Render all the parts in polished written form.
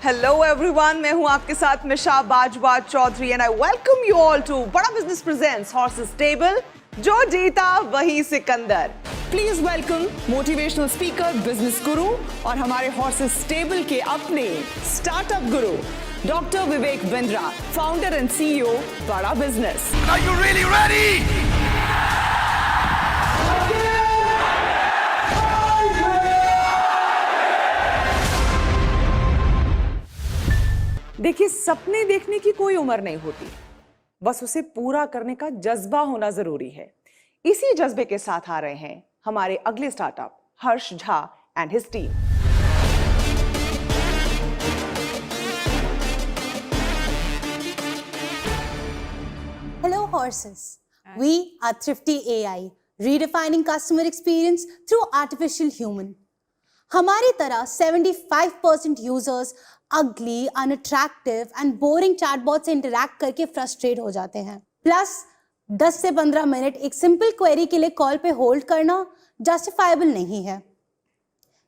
Hello everyone, मैं हूं आपके साथ Misha Bajwa Chaudhry and I welcome you all to Bada business presents horses table, जो जीता वही सिकंदर। Please welcome motivational speaker, business guru और हमारे हॉर्सेस टेबल के अपने startup guru doctor Vivek Bindra, founder and CEO Bada business. Are you really ready? देखिए, सपने देखने की कोई उम्र नहीं होती, बस उसे पूरा करने का जज्बा होना जरूरी है। इसी जज्बे के साथ आ रहे हैं हमारे अगले startup Harsh Jha and his team. Hello horses. We are Thrifty AI, redefining customer experience through artificial human. हमारी तरह 75% यूजर्स अगली, अनअट्रैक्टिव एंड बोरिंग चैटबॉट से इंटरैक्ट करके फ्रस्ट्रेट हो जाते हैं। प्लस 10 से 15 मिनट एक सिंपल क्वेरी के लिए कॉल पे होल्ड करना जस्टिफाइबल नहीं है।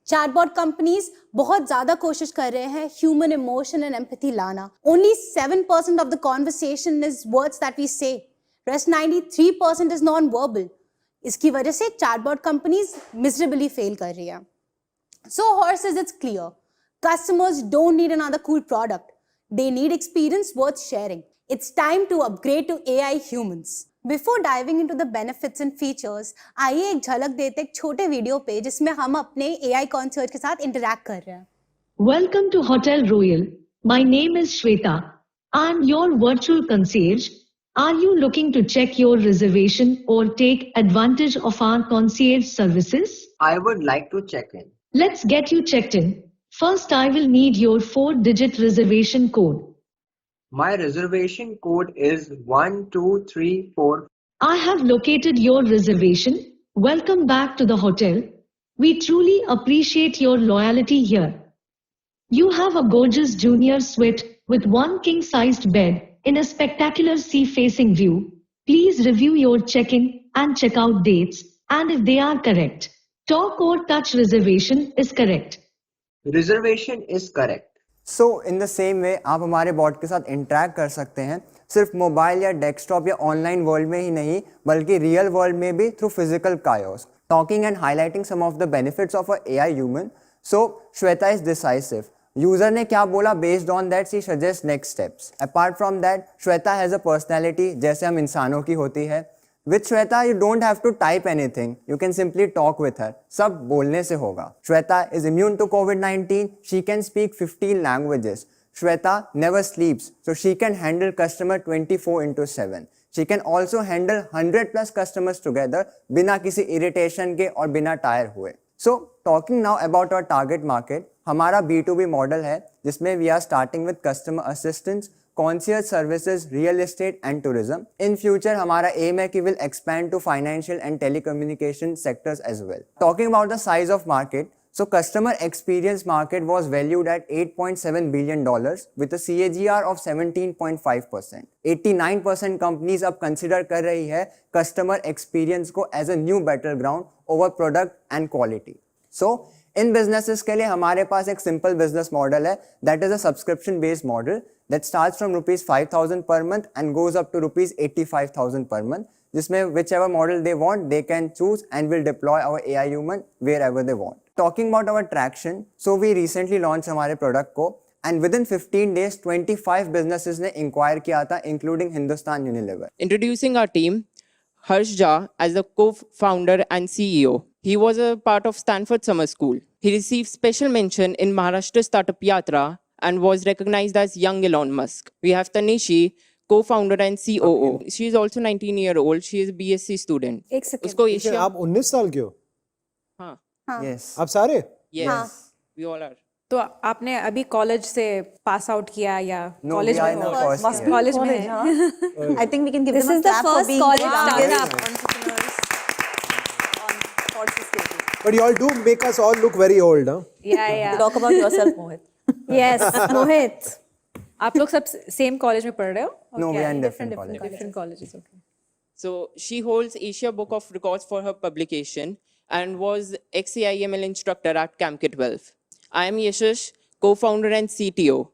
चैटबॉट कंपनीज बहुत ज्यादा कोशिश कर रहे हैं ह्यूमन इमोशन एंड एम्पैथी लाना। Only 7% of the conversation is words that we say. Rest 93% is non-verbal. इसकी वजह से चैटबॉट कंपनीज मिजरेबली फेल कर रही है। So horses, it's clear. Customers don't need another cool product. They need experience worth sharing. It's time to upgrade to AI humans. Before diving into the benefits and features, आइए एक झलक देते एक छोटे video पे जिसमें हम अपने AI concierge के साथ इंटरैक्ट कर रहे हैं। Welcome to Hotel Royal. My name is Shweta. I'm your virtual concierge. Are you looking to check your reservation or take advantage of our concierge services? I would like to check in. Let's get you checked in. First, I will need your 4-digit reservation code. My reservation code is 1234. I have located your reservation. Welcome back to the hotel. We truly appreciate your loyalty here. You have a gorgeous junior suite with one king-sized bed in a spectacular sea-facing view. Please review your check-in and check-out dates, and if they are correct, talk or touch reservation is correct. Reservation is correct. So in the same way आप हमारे bot के साथ interact कर सकते हैं, सिर्फ mobile या desktop या ऑनलाइन वर्ल्ड में ही नहीं बल्कि रियल वर्ल्ड में भी through physical chaos, talking and highlighting some of the benefits of a AI human. So Shweta is decisive. User ने क्या बोला, based on that she suggest next steps. Apart from that, Shweta has a personality जैसे हम इंसानों की होती है। With Shweta, you don't have to type anything. You can simply talk with her. सब बोलने से होगा। Shweta is immune to COVID-19. She can speak 15 languages. Shweta never sleeps, so she can handle customer 24/7. She can also handle 100+ customers together बिना किसी irritation के और बिना tyre हुए। So talking now about our target market, हमारा B2B model है जिसमें we are starting with customer assistance, concierge services, real estate and tourism. In future, हमारा aim है कि will expand to financial and telecommunication sectors as well. Talking about the size of market, so customer experience market was valued at $8.7 billion with a CAGR of 17.5%. 89% companies अब consider कर रही है customer experience को as a new battleground over product and quality. So in businesses के लिए हमारे पास एक simple business model है, that is a subscription based model that starts from rupees 5,000 per month and goes up to rupees 85,000 per month, जिसमें whichever model they want they can choose and will deploy our AI human wherever they want. Talking about our traction, so we recently launched हमारे product को and within 15 days 25 businesses ने inquire किया था including Hindustan Unilever. Introducing our team, Harsh Jha as the co-founder and CEO. He was a part of Stanford Summer School. He received special mention in Maharashtra Startup Yatra and was recognized as young Elon Musk. We have Tanishi, co-founder and COO. Okay. She is also 19-year-old. She is a BSc student. एक second. उसको Asia आप 19 साल के हो? हाँ Yes. आप सारे? yes we all are. तो आपने अभी कॉलेज से पास आउट किया या No, कॉलेज we are में in our first year. College में है? I think we can give This them a is the clap for first being college the startup. entrepreneurs on Horses Table. But you all do make us all look very old, huh? या Talk about yourself, Mohit. Yes, Mohit. आप लोग सब same college में पढ़ रहे हो? No, we are in different colleges. Different colleges. Okay. So she holds Asia Book of Records for her publication and was ex-AIML instructor at CAMKit 12. I am Yashish, co-founder and CTO.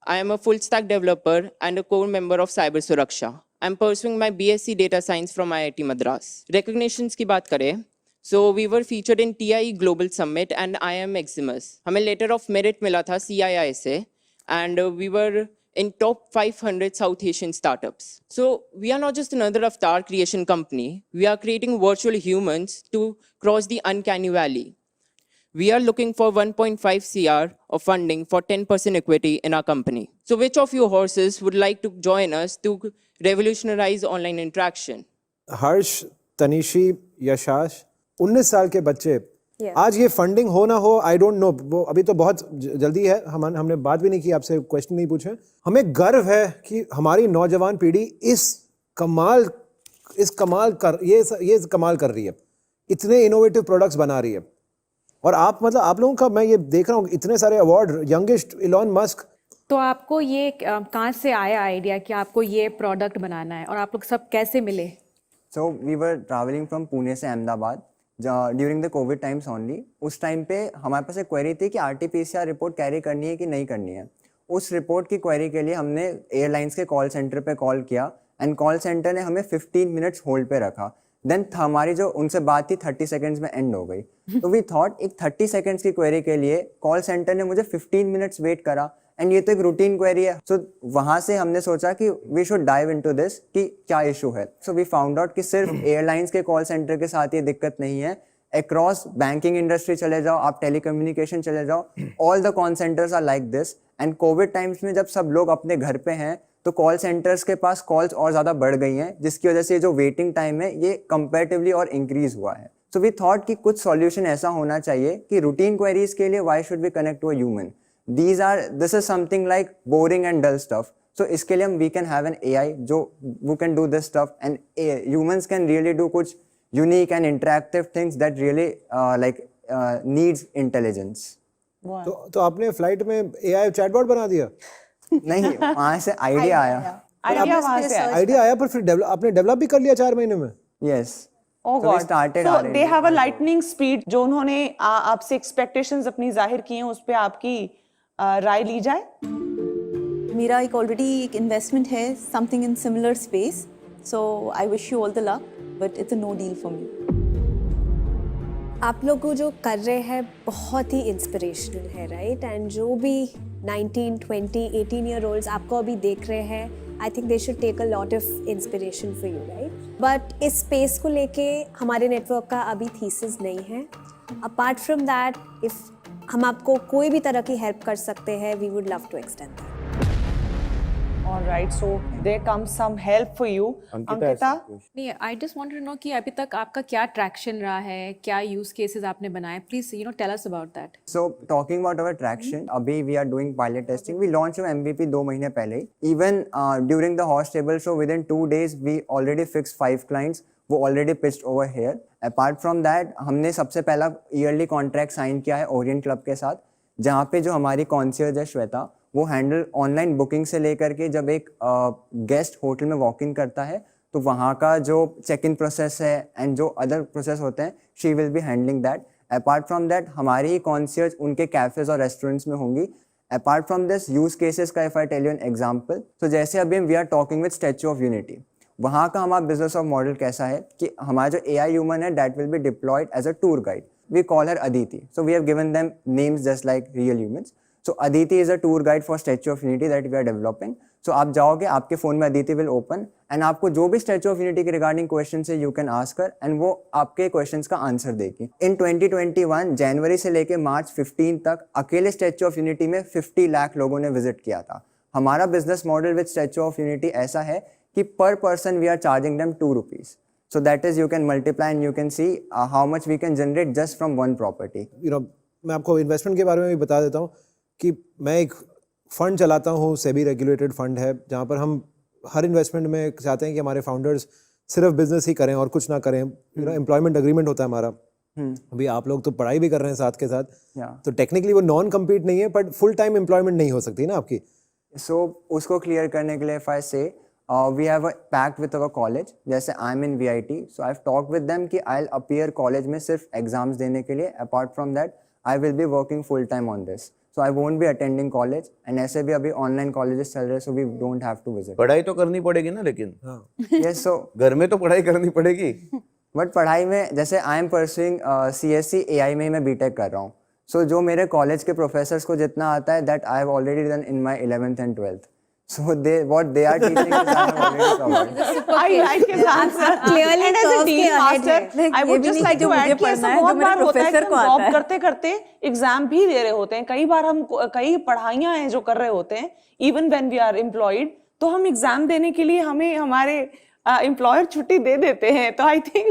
I am a full stack developer and a core member of Cyber Suraksha. I'm pursuing my BSc Data Science from IIT Madras. Recognitions की बात करें, so we were featured in TIE Global Summit and IIM Maximus. हमें letter of merit मिला था CII से, and we were in top 500 South Asian startups. So we are not just another avatar creation company. We are creating virtual humans to cross the uncanny valley. We are looking for 1.5 CR of funding for 10% equity in our company. So which of you horses would like to join us to revolutionize online interaction? हर्ष, तनिशी, यशाश, 19 साल के बच्चे, आज ये funding हो ना हो, I don't know, वो अभी तो बहुत जल्दी है, हमने बात भी नहीं की, आपसे क्वेश्चन नहीं पूछे. हमें गर्व है कि हमारी नौजवान पीढ़ी इस कमाल कर रही है, इतने इनोवेटिव प्रोडक्ट्स बना रही है. और आप लोगों का मैं ये देख रहा हूँ, इतने सारे अवार्ड, यंगेस्ट इलॉन मस्क. तो आपको ये कहाँ से आया आइडिया कि आपको ये प्रोडक्ट बनाना है और आप लोग सब कैसे मिले? So we were traveling from Pune से Ahmedabad during the Covid times only. उस टाइम पे हमारे पास एक क्वेरी थी कि RT-PCR रिपोर्ट कैरी करनी है कि नहीं करनी है. उस रिपोर्ट की क्वेरी के लिए हमने एयरलाइंस के कॉल सेंटर पे कॉल किया एंड कॉल सेंटर ने हमें 15 मिनट्स होल्ड पे रखा. देन हमारी जो उनसे बात थी 30 सेकेंड्स में एंड हो गई. तो वी थॉट एक 30 सेकेंड्स की क्वेरी के लिए कॉल सेंटर ने मुझे 15 मिनट्स वेट करा एंड ये तो एक रूटीन क्वेरी है. सो वहाँ से हमने सोचा कि we should dive into this कि क्या इशू है. सो वी फाउंड आउट कि सिर्फ एयरलाइंस के कॉल सेंटर के साथ ये दिक्कत नहीं है. अक्रॉस बैंकिंग इंडस्ट्री चले जाओ, आप टेलीकम्युनिकेशन चले जाओ, all the call centres are like this. And Covid times में जब सब लोग अपने घर पे हैं तो कॉल सेंटर्स के पास कॉल्स और ज़्यादा बढ़ गई हैं, जिसकी वजह से जो वेटिंग टाइम है ये कंपैरेटिवली और इंक्रीज हुआ है. सो वी थॉट कि कुछ सॉल्यूशन ऐसा होना चाहिए कि रूटीन क्वेरीज के लिए why should we connect to a human. This is something like boring and dull stuff. So इसके लिए हम we can have an AI जो वो can do this stuff and humans can really do कुछ unique and interactive things that really like needs intelligence. तो आपने flight में AI chatbot बना दिया? नहीं, वहाँ से आइडिया आया. आइडिया वहां से आया. आइडिया आया, पर फिर आपने डेवलप भी कर लिया 4 महीने में? Yes. Oh So we God. started So R&D. they have a lightning speed. जो उन्होंने आपसे expectations अपनी जाहिर की हैं, उस पे आपकी राय ली जाए. मेरा एक ऑलरेडी एक इन्वेस्टमेंट है something in similar space, so I wish you all the luck, but it's a no deal for me. आप लोग जो कर रहे हैं बहुत ही इंस्पिरेशनल है, राइट? एंड जो भी 19, 20, 18 ईयर ओल्ड्स आपको अभी देख रहे हैं, I think they should take a lot of inspiration for you, right? But इस स्पेस को लेके हमारे नेटवर्क का अभी थीसिस नहीं है. अपार्ट फ्रॉम दैट, इफ हम आपको कोई भी तरह की हेल्प कर सकते हैं, we would love to extend that. All right, so there comes some help for you. Ankita, नहीं, I just want to know कि अभी तक आपका क्या ट्रैक्शन रहा है, क्या यूज केसेस आपने बनाए, please tell us about that. So talking about our traction, अभी we are doing pilot testing. We launched our MVP 2 महीने पहले. Even during the horse table show, within 2 days we already fixed 5 clients. वो already pitched over here. Apart from that, हमने सबसे पहला yearly contract sign किया है Orient club के साथ, जहाँ पे जो हमारी कॉन्सियर्ज है श्वेता, वो हैंडल ऑनलाइन बुकिंग से लेकर के जब एक गेस्ट होटल में वॉक इन करता है तो वहाँ का जो चेक इन प्रोसेस है एंड जो अदर प्रोसेस होते हैं, she will be handling that. Apart from that हमारी ही कॉन्सियर्ज उनके कैफेज और रेस्टोरेंट्स में होंगी. Apart from this use cases का if I tell you an example, तो जैसे अभी we are talking with Statue of Unity, वहाँ का हमारा बिजनेस ऑफ मॉडल कैसा है कि हमारा जो AI ह्यूमन है that will be deployed as a tour guide. We call her Aditi. So we have given them names just like real humans. So Aditi is a tour guide for Statue of Unity that we are developing. So आप जाओगे, आपके phone में Aditi will open and आपको जो भी Statue of Unity के regarding questions है you can ask her and वो आपके questions का answer देगी. In 2021 जनवरी से लेके मार्च 15 तक अकेले Statue of Unity में 50 लाख लोगों ने visit किया था. हमारा business model with Statue of Unity ऐसा है कि per person we are charging them 2 rupees. So that is you can multiply and you can see how much we can generate just from one property. मैं आपको investment के बारे में भी बता देता हूँ कि मैं एक फ़ंड चलाता हूँ, सेबी रेगुलेटेड फ़ंड है, जहाँ पर हम हर इन्वेस्टमेंट में चाहते हैं कि हमारे फाउंडर्स सिर्फ बिजनेस ही करें और कुछ ना करें. एम्प्लॉयमेंट अग्रीमेंट होता है हमारा. अभी आप लोग तो पढ़ाई भी कर रहे हैं साथ के साथ, तो टेक्निकली वो नॉन कम्पीट नहीं है, बट फुल टाइम एम्प्लॉयमेंट नहीं हो सकती ना आपकी. सो उसको क्लियर करने के लिए if I say we have a pact with our college. जैसे I am in VIT, so I have talk with them कि आई विल अपीयर कॉलेज में सिर्फ एग्जाम्स देने के लिए. Apart from that I will be working full time on this. so I won't be attending college, and ऐसे भी अभी online colleges चल रहे हैं, so we don't have to visit. पढ़ाई तो करनी पड़ेगी ना, लेकिन Yes, so घर में तो पढ़ाई करनी पड़ेगी. बट पढ़ाई में जैसे I am pursuing CSC AI में ही मैं बीटेक कर रहा हूँ. सो जो मेरे कॉलेज के प्रोफेसर्स को जितना आता है that I have already done in my 11th and 12th. So they are teaching is I have already covered. I like his answer. Clearly And as a curve dean के ahead master, है. I would just like to add कि ऐसा बहुत बार होता है कि हम job करते करते एग्जाम भी दे रहे होते हैं. कई बार हम कई पढ़ाइयाँ हैं जो कर रहे होते हैं even when we are employed, तो हम एग्जाम देने के लिए हमें हमारे एम्प्लॉयर छुट्टी दे देते हैं. तो I think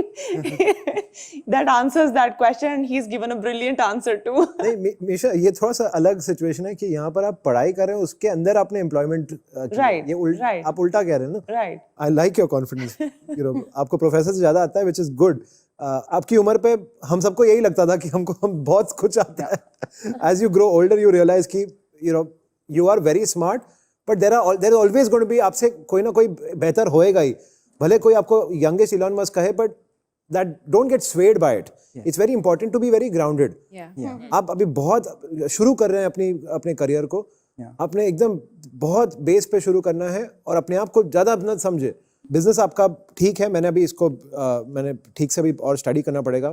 that answers that question and he is given a brilliant answer too. नहीं मीशा, ये थोड़ा सा अलग सिचुएशन है कि यहाँ पर आप पढ़ाई कर रहे हो, उसके अंदर आपने एम्प्लॉयमेंट Right, ये right. आप उल्टा कह रहे हैं ना. Right. I like your confidence. आपको प्रोफेसर से ज्यादा आता है, विच इज गुड. आपकी उम्र पे हम सबको यही लगता था कि हम बहुत कुछ आता है. As you grow older you realize कि you are very smart, but there is always going to be, आपसे कोई ना कोई बेहतर होएगा ही. भले कोई आपको यंगेस्ट इलॉन मस्क कहे, but that don't get swayed by it. It's very important to be very grounded. आप अभी बहुत शुरू कर रहे हैं अपने करियर को. आपने एकदम बहुत बेस पे शुरू करना है और अपने आप को ज़्यादा अपना समझे. बिजनेस आपका ठीक है, मैंने अभी इसको मैंने ठीक से भी और स्टडी करना पड़ेगा.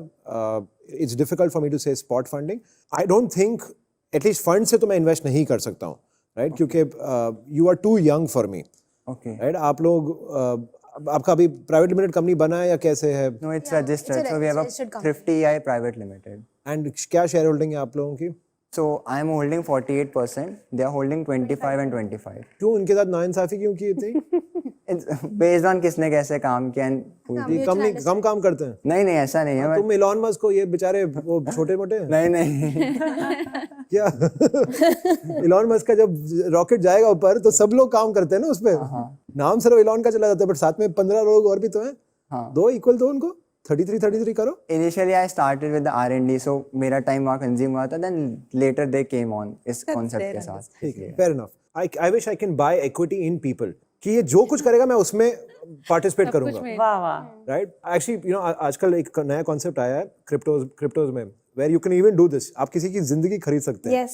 It's difficult for me to say spot funding. I don't think at least fund से तो मैं इन्वेस्ट नहीं कर सकता हूँ, राइट? क्योंकि you are too young for me, right? आप लोग आपका अभी प्राइवेट लिमिटेड कंपनी बना है या कैसे है? No, it's registered. So we have a Thrifty AI Private Limited. And क्या शेयर होल्डिंग है आप लोगों की? So I am holding 48%. They are holding 25 and 25. क्यों उनके साथ नाइंसाफी क्यों की थी? It's based on किसने कैसे काम किया and ये कम काम करते हैं? नहीं ऐसा नहीं है. तुम इलॉन मस्क को, ये बेचारे वो छोटे मोटे नहीं क्या? इलॉन मस्क का जब रॉकेट जाएगा ऊपर तो सब लोग काम करते हैं ना उस पे. नाम सिर्फ इलॉन का चला जाता है, बट साथ में 15 लोग और भी तो हैं. दो इक्वल दो उनको. 33 करो. Initially I started with the R&D, so मेरा टाइम वहाँ कंज्यूम हुआ था. Then later they came on इस कॉन्सेप्ट के साथ. Fair enough. I wish I can buy equity in people. कि ये जो कुछ करेगा मैं उसमें पार्टिसिपेट करूंगा. वाह वाह. राइट? एक्चुअली आजकल एक नया कॉन्सेप्ट आया है क्रिप्टोज में, where you can even do this. आप किसी की जिंदगी खरीद सकते हैं. Yes,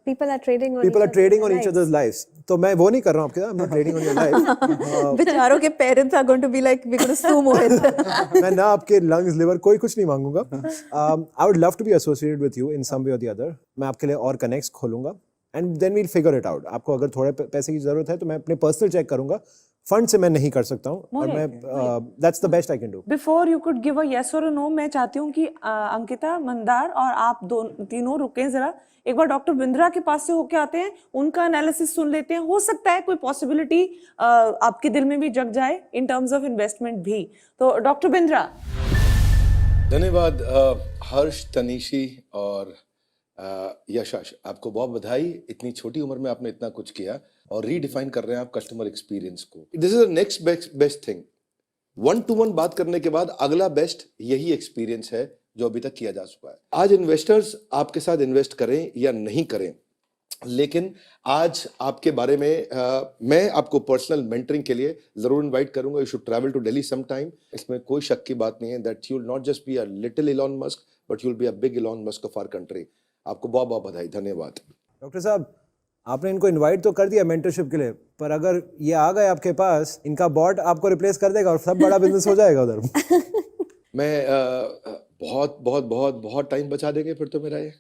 people are trading on each other's lives. तो मैं वो नहीं कर रहा हूँ आपके साथ. I'm not trading on your life. बेचारों के parents are going to be like we gonna sue Mohit. मैं ना आपके लंग्स लिवर कोई कुछ नहीं मांगूंगा. I would love to be associated with you in some way or the other. मैं आपके लिए और कनेक्ट्स खोलूंगा and then we'll figure it out. आपको अगर थोड़े पैसे की जरूरत है तो मैं अपने पर्सनल चेक करूंगा. फंड से मैं नहीं कर सकता हूँ और मैं that's the best I can do. Before you could give a yes or a no, मैं चाहती हूँ कि अंकिता, मंदार और आप तीनों रुकें जरा. एक बार डॉक्टर बिंद्रा के पास से होके आते हैं, उनका एनालिसिस सुन लेते हैं. हो सकता है कोई पॉसिबिलिटी आपके दिल में भी जग जाए इन टर्म्स ऑफ इन्वेस्टमेंट भी. तो डॉक्टर बिंद्रा. धन्यवाद हर्ष, तनीशी और यशश, आपको बहुत बधाई. इतनी छोटी उम्र में आपने इतना कुछ किया और रीडिफाइन कर रहे हैं आप कस्टमर एक्सपीरियंस को. This is the next best thing. 1-to-1 बात करने के बाद अगला बेस्ट यही एक्सपीरियंस है जो अभी तक किया जा चुका है. आज इन्वेस्टर्स आपके साथ इन्वेस्ट करें या नहीं करें, लेकिन आज आपके बारे में मैं आपको पर्सनल मेंटरिंग के लिए जरूर इनवाइट करूंगा. You should travel to Delhi some time. इसमें कोई शक की बात नहीं है that you will not just be a little Elon Musk, but you will be a big Elon Musk of our country. आपको बहुत बहुत बधाई. धन्यवाद. डॉक्टर साहब, आपने इनको इनवाइट तो कर दिया मेंटरशिप के लिए, पर अगर ये आ गए आपके पास, इनका बॉट आपको रिप्लेस कर देगा और सब बड़ा बिजनेस हो जाएगा उधर. मैं बहुत टाइम बचा देंगे फिर तो. मेरा ये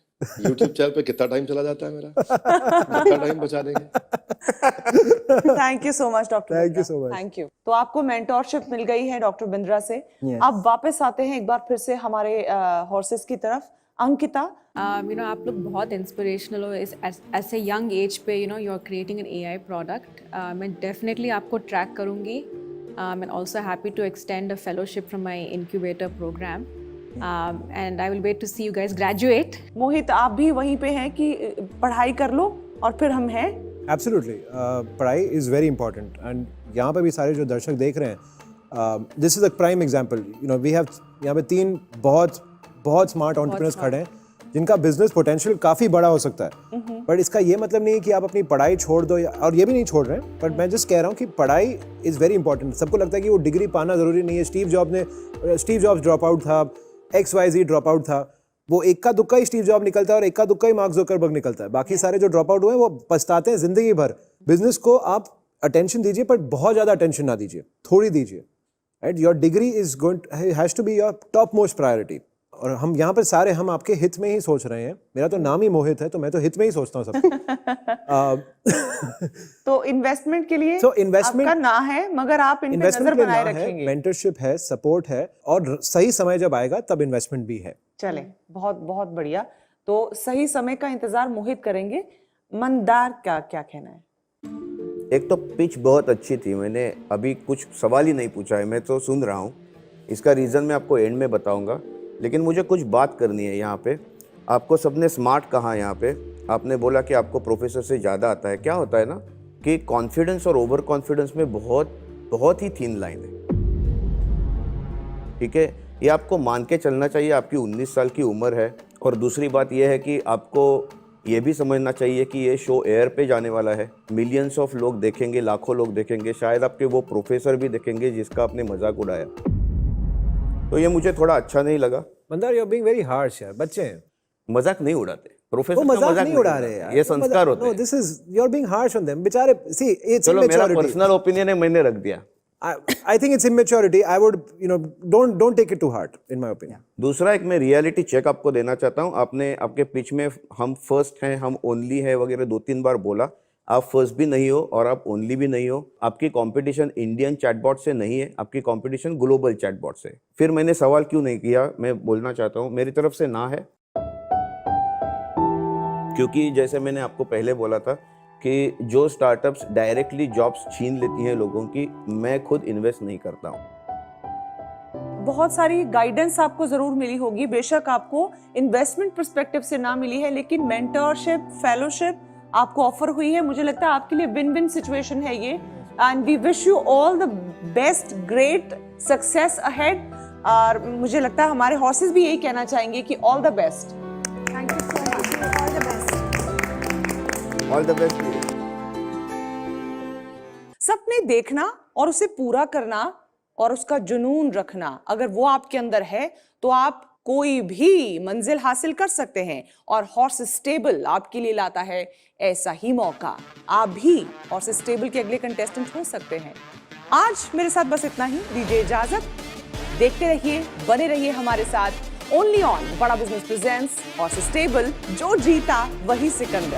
YouTube चैनल पे कितना टाइम चला जाता है मेरा. कितना टाइम बचा देंगे. Thank you so much doctor. Thank you so much. Thank you. तो आपको मेंटोरशिप मिल गई है डॉक्टर बिंद्रा से. अब वापस आते हैं एक बार फिर से हमारे हॉर्सेस की तरफ. अंकिता, आप लोग बहुत इंस्पिरेशनल हो इस ऐसे यंग एज पे. You are creating an AI product. मैं डेफिनेटली आपको ट्रैक करूँगी. I am also happy to extend a fellowship from my incubator programme. and I will wait to see you guys graduate. Mohit, आप भी वहीं पे हैं कि पढ़ाई कर लो और फिर हम हैं. Absolutely. पढ़ाई is very important and यहाँ पे भी सारे जो दर्शक देख रहे हैं, this is a prime example. We have यहाँ पे 3 बहुत स्मार्ट एंटरप्रेन्योर्स खड़े हैं जिनका बिजनेस पोटेंशियल काफ़ी बड़ा हो सकता है. बट इसका ये मतलब नहीं है कि आप अपनी पढ़ाई छोड़ दो, और ये भी नहीं छोड़ रहे हैं. बट मैं जस्ट कह रहा हूँ कि पढ़ाई इज़ वेरी इंपॉर्टेंट. सबको लगता है कि वो डिग्री पाना ज़रूरी नहीं है. स्टीव जॉब्स ड्रॉप आउट था, XYZ ड्रॉप आउट था. वो इक्का दुक्का ही स्टीव जॉब निकलता है और इक्का दुक्का ही मार्क जुकरबर्ग निकलता है। बाकी सारे जो ड्रॉप आउट हुए हैं वो पछताते हैं जिंदगी भर। बिजनेस को आप अटेंशन दीजिए, पर बहुत ज्यादा अटेंशन ना दीजिए, थोड़ी दीजिए। Right, your degree is going has to be your top most priority. और हम यहाँ पर सारे हम आपके हित में ही सोच रहे हैं। मेरा तो नाम ही मोहित है, तो मैं तो हित में ही सोचता हूँ सबको। तो इन्वेस्टमेंट के लिए तो इन्वेस्टमेंट आपका ना है, मगर आप इन पे नजर बनाए रखेंगे। मेंटरशिप है, सपोर्ट है, और सही समय जब आएगा तब इन्वेस्टमेंट भी है। चले, बहुत बहुत बढ़िया। तो सही समय का इंतजार मोहित करेंगे। मंदार का क्या कहना है? एक तो पिच बहुत अच्छी थी, मैंने अभी कुछ सवाल ही नहीं पूछा है, मैं तो सुन रहा हूँ। इसका रीज़न मैं आपको एंड में बताऊँगा, लेकिन मुझे कुछ बात करनी है यहाँ पे। आपको सबने स्मार्ट कहा यहाँ पे, आपने बोला कि आपको प्रोफेसर से ज़्यादा आता है। क्या होता है ना कि कॉन्फिडेंस और ओवर कॉन्फिडेंस में बहुत ही थिन लाइन है, ठीक है। ये आपको मान के चलना चाहिए। आपकी 19 साल की उम्र है, और दूसरी बात यह है कि आपको ये भी समझना चाहिए कि ये शो एयर पे जाने वाला है। मिलियंस ऑफ लोग देखेंगे, लाखों लोग देखेंगे, शायद आपके वो प्रोफेसर भी देखेंगे जिसका आपने मजाक उड़ाया। तो ये मुझे थोड़ा अच्छा नहीं लगा। Mandar, you are being very harsh यार। बच्चे हैं, मजाक नहीं उड़ाते प्रोफेसर, मजाक नहीं उड़ा रहे यार, ये संस्कार होते हैं। This is you are being harsh on them बेचारे। सी इट्स चलो, मेरा पर्सनल ओपिनियन है, मैंने रख दिया। I think it's immaturity. I would, don't take it to heart, in my opinion. दूसरा एक मैं रियलिटी चेक आपको देना चाहता हूँ। आपने आपके पिच में हम फर्स्ट हैं, हम ओनली है वगैरह 2-3 बार बोला। आप फर्स्ट भी नहीं हो और आप ओनली भी नहीं हो। आपकी कंपटीशन इंडियन चैटबॉट से नहीं है, आपकी कंपटीशन ग्लोबल चैटबॉट से। फिर मैंने सवाल क्यों नहीं किया, मैं बोलना चाहता हूँ, मेरी तरफ से ना है, क्योंकि जैसे मैंने आपको पहले बोला था कि जो स्टार्टअप्स डायरेक्टली जॉब्स छीन लेती हैं लोगों की, मैं खुद इन्वेस्ट नहीं करता हूँ। बहुत सारी गाइडेंस आपको जरूर मिली होगी, बेशक आपको इन्वेस्टमेंट पर्सपेक्टिव से ना मिली है, लेकिन मेंटरशिप, फेलोशिप आपको ऑफर हुई है। मुझे लगता है आपके लिए विन विन सिचुएशन है ये। And we wish you all the best, great success ahead. और मुझे लगता है हमारे हॉर्सेस भी यही कहना चाहेंगे कि all the best. Thank you so much, all the best. All the best. सपने देखना और उसे पूरा करना और उसका जुनून रखना, अगर वो आपके अंदर है तो आप कोई भी मंजिल हासिल कर सकते हैं। और हॉर्स स्टेबल आपके लिए लाता है ऐसा ही मौका। आप भी हॉर्स स्टेबल के अगले कंटेस्टेंट हो सकते हैं। आज मेरे साथ बस इतना ही, दीजिए इजाजत। देखते रहिए, बने रहिए हमारे साथ ओनली ऑन बड़ा बिजनेस प्रेजेंट्स हॉर्स स्टेबल। जो जीता वही सिकंदर।